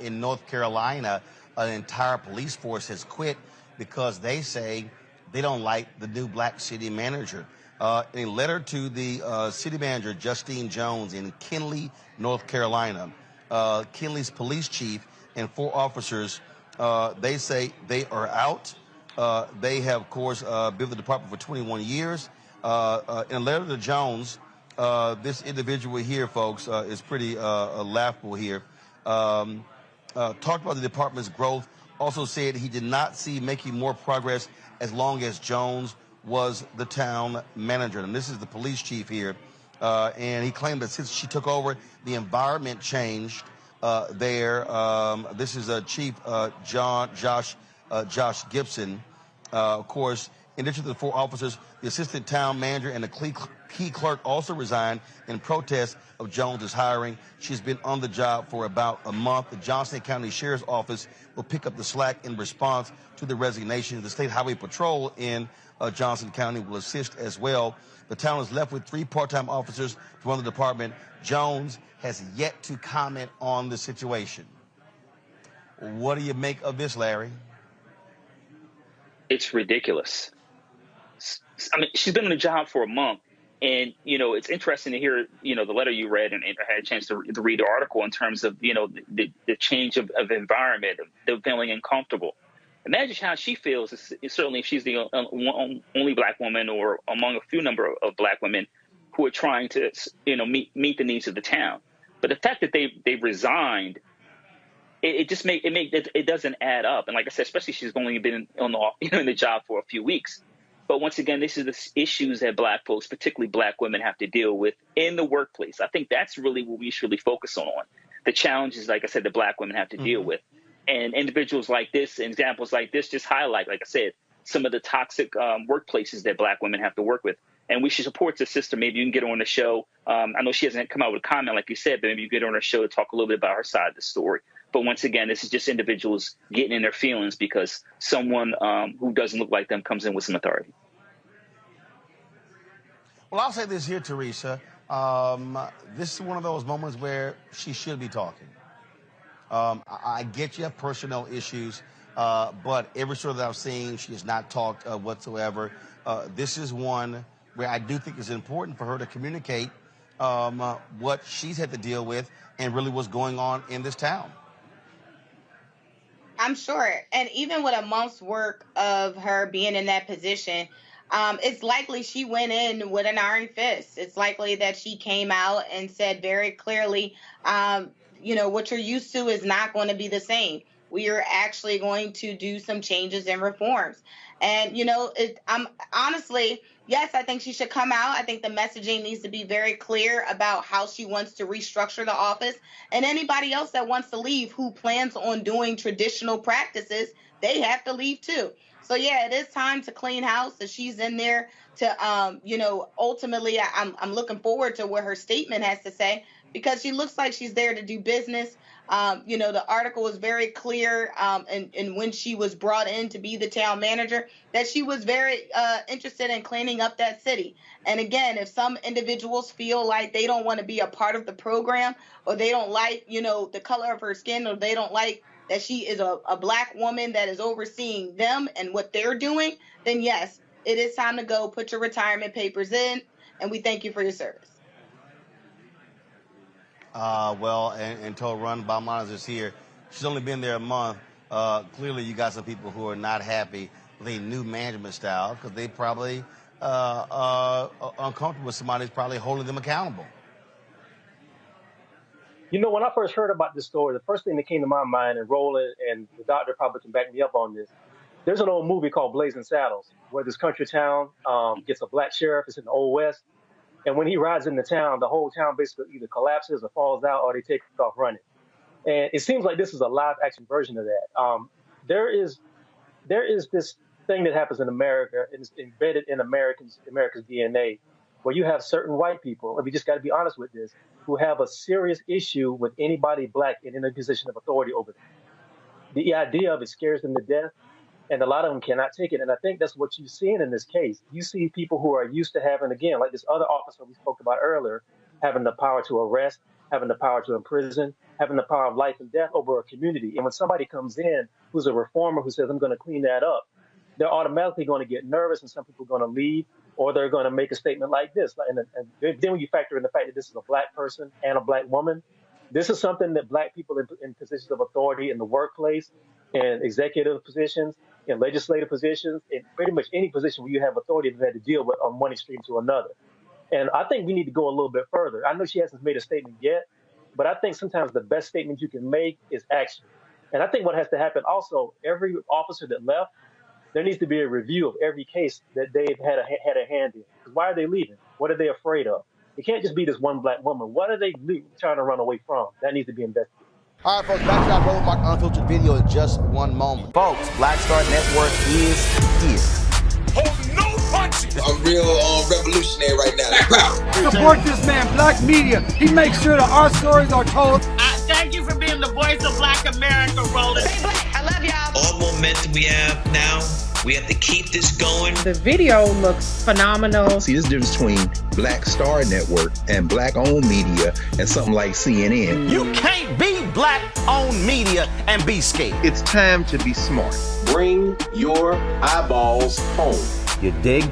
In North Carolina, an entire police force has quit because they say they don't like the new black city manager. In a letter to the city manager, Justine Jones, in Kinley, North Carolina, Kinley's police chief and 4 officers, they say they are out. They have, of course, been with the department for 21 years. In a letter to Jones, this individual here, folks, is pretty laughable here. Talked about the department's growth, also said he did not see making more progress as long as Jones was the town manager. And this is the police chief here. And he claimed that since she took over, the environment changed there. This is Chief Josh Gibson. Of course, in addition to the 4 officers, the assistant town manager and the key clerk also resigned in protest of Jones's hiring. She's been on the job for about a month. The Johnston County Sheriff's Office will pick up the slack in response to the resignation. The State Highway Patrol in Johnston County will assist as well. The town is left with 3 part-time officers to run the department. Jones has yet to comment on the situation. What do you make of this, Larry? It's ridiculous. I mean, she's been on the job for a month. And, it's interesting to hear, the letter you read, and I had a chance to read the article in terms of, the change of environment, the feeling uncomfortable. Imagine how she feels, certainly if she's the only black woman or among a few number of black women who are trying to, meet the needs of the town. But the fact that they resigned, it doesn't add up. And like I said, especially she's only been in the job for a few weeks. But once again, this is the issues that black folks, particularly black women, have to deal with in the workplace. I think that's really what we should really focus on. The challenges, like I said, that black women have to deal with. And individuals like this, and examples like this, just highlight, like I said, some of the toxic workplaces that black women have to work with. And we should support the sister. Maybe you can get her on the show. I know she hasn't come out with a comment, like you said, but maybe you get her on her show to talk a little bit about her side of the story. But once again, this is just individuals getting in their feelings because someone who doesn't look like them comes in with some authority. Well, I'll say this here, Teresa. This is one of those moments where she should be talking. I get you have personnel issues, but every story that I've seen, she has not talked whatsoever. This is one where I do think it's important for her to communicate what she's had to deal with and really what's going on in this town. I'm sure. And even with a month's work of her being in that position, it's likely she went in with an iron fist. It's likely that she came out and said very clearly, what you're used to is not going to be the same. We are actually going to do some changes and reforms. And, I'm honestly, yes, I think she should come out. I think the messaging needs to be very clear about how she wants to restructure the office. And anybody else that wants to leave who plans on doing traditional practices, they have to leave too. So, yeah, it is time to clean house. So she's in there to, ultimately, I'm looking forward to what her statement has to say because she looks like she's there to do business. The article was very clear, and when she was brought in to be the town manager, that she was very interested in cleaning up that city. And again, if some individuals feel like they don't want to be a part of the program, or they don't like, the color of her skin, or they don't like that she is a black woman that is overseeing them and what they're doing, then yes, it is time to go. Put your retirement papers in, and we thank you for your service. And told Run Balmanas is here. She's only been there a month. Clearly, you got some people who are not happy with a new management style because they probably uncomfortable with somebody who's probably holding them accountable. When I first heard about this story, the first thing that came to my mind, and Roland and the doctor probably can back me up on this, there's an old movie called Blazing Saddles, where this country town gets a black sheriff. It's in the Old West. And when he rides into town, the whole town basically either collapses or falls out or they take off running. And it seems like this is a live action version of that. There is this thing that happens in America, and it's embedded in America's DNA, where you have certain white people, and we just got to be honest with this, who have a serious issue with anybody black in a position of authority over them. The idea of it scares them to death, and a lot of them cannot take it. And I think that's what you're seeing in this case. You see people who are used to having, again, like this other officer we spoke about earlier, having the power to arrest, having the power to imprison, having the power of life and death over a community. And when somebody comes in who's a reformer who says, I'm going to clean that up, they're automatically going to get nervous, and some people are going to leave, or they're going to make a statement like this. And then when you factor in the fact that this is a black person and a black woman, this is something that black people in positions of authority in the workplace, in executive positions, in legislative positions, in pretty much any position where you have authority, have had to deal with on one extreme to another. And I think we need to go a little bit further. I know she hasn't made a statement yet, but I think sometimes the best statement you can make is action. And I think what has to happen also, every officer that left, there needs to be a review of every case that they've had a hand in. Because why are they leaving? What are they afraid of? It can't just be this one black woman. What are they trying to run away from? That needs to be investigated. All right, folks, back to our Roland Mark Unfiltered video in just one moment. Folks, Black Star Network is here. Hold no punches. I'm real revolutionary right now. Support this man, Black Media. He makes sure that our stories are told. Thank you for being the voice of Black America, Roland. Stay black. I love y'all. All momentum we have now, we have to keep this going. The video looks phenomenal. See, there's a difference between Black Star Network and black-owned media and something like CNN. You can't be black-owned media and be scared. It's time to be smart. Bring your eyeballs home. You dig?